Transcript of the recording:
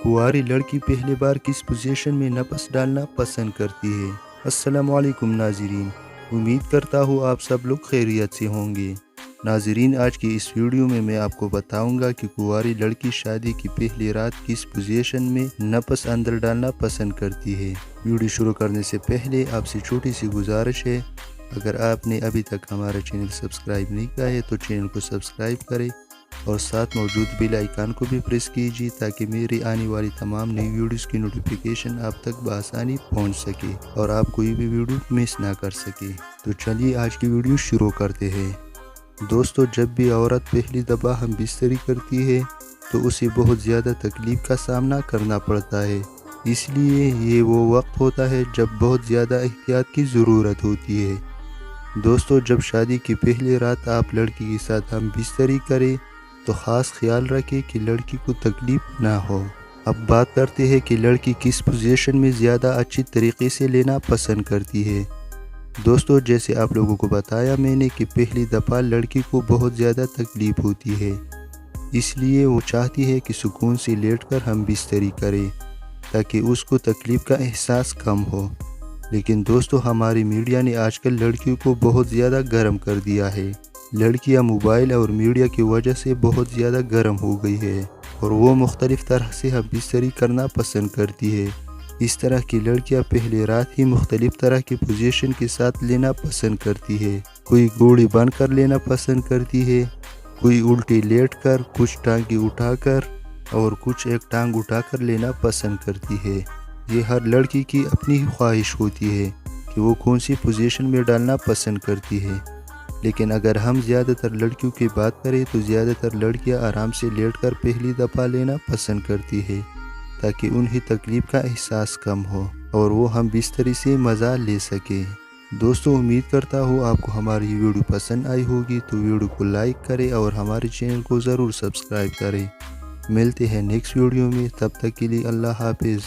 कुंवारी लड़की पहली बार किस पोजीशन में नफस डालना पसंद करती है। अस्सलाम वालेकुम नाज़रीन, उम्मीद करता हूँ आप सब लोग खैरियत से होंगे। नाज़रीन, आज की इस वीडियो में मैं आपको बताऊंगा कि कुंवारी लड़की शादी की पहली रात किस पोजीशन में नफस अंदर डालना पसंद करती है। वीडियो शुरू करने से पहले आपसे छोटी सी गुजारिश है, अगर आपने अभी तक हमारा चैनल सब्सक्राइब नहीं किया है तो चैनल को सब्सक्राइब करें और साथ मौजूद बेल आइकन को भी प्रेस कीजिए ताकि मेरी आने वाली तमाम नई वीडियोस की नोटिफिकेशन आप तक बआसानी पहुंच सके और आप कोई भी वीडियो मिस ना कर सके। तो चलिए आज की वीडियो शुरू करते हैं। दोस्तों, जब भी औरत पहली दफ़ा हम बिस्तरी करती है तो उसे बहुत ज़्यादा तकलीफ़ का सामना करना पड़ता है, इसलिए ये वो वक्त होता है जब बहुत ज़्यादा एहतियात की ज़रूरत होती है। दोस्तों, जब शादी की पहली रात आप लड़की के साथ हम बिस्तरी करें तो ख़ास ख्याल रखें कि लड़की को तकलीफ़ ना हो। अब बात करते हैं कि लड़की किस पोजीशन में ज़्यादा अच्छी तरीके से लेना पसंद करती है। दोस्तों, जैसे आप लोगों को बताया मैंने कि पहली दफ़ा लड़की को बहुत ज़्यादा तकलीफ़ होती है, इसलिए वो चाहती है कि सुकून से लेटकर हम बिस्तरी करें ताकि उसको तकलीफ़ का एहसास कम हो। लेकिन दोस्तों, हमारी मीडिया ने आजकल लड़कियों को बहुत ज़्यादा गर्म कर दिया है। लड़कियां मोबाइल और मीडिया की वजह से बहुत ज़्यादा गर्म हो गई है और वो मुख्तलिफ़ तरह से हम बिस्तरी करना पसंद करती है। इस तरह की लड़कियां पहले रात ही मुख्तलिफ़ तरह की पोजीशन के साथ लेना पसंद करती है। कोई गोड़ी बंद कर लेना पसंद करती है, कोई उल्टी लेट कर, कुछ टांगी उठाकर और कुछ एक टांग उठाकर लेना पसंद करती है। ये हर लड़की की अपनी ही ख्वाहिश होती है कि वो कौन सी पोजीशन में डालना पसंद करती है। लेकिन अगर हम ज़्यादातर लड़कियों की बात करें तो ज़्यादातर लड़कियां आराम से लेटकर पहली दफ़ा लेना पसंद करती है ताकि उन्हें तकलीफ़ का एहसास कम हो और वो हम बिस्तरी से मज़ा ले सके। दोस्तों, उम्मीद करता हूँ आपको हमारी वीडियो पसंद आई होगी, तो वीडियो को लाइक करें और हमारे चैनल को ज़रूर सब्सक्राइब करें। मिलते हैं नेक्स्ट वीडियो में, तब तक के लिए अल्लाह हाफिज़।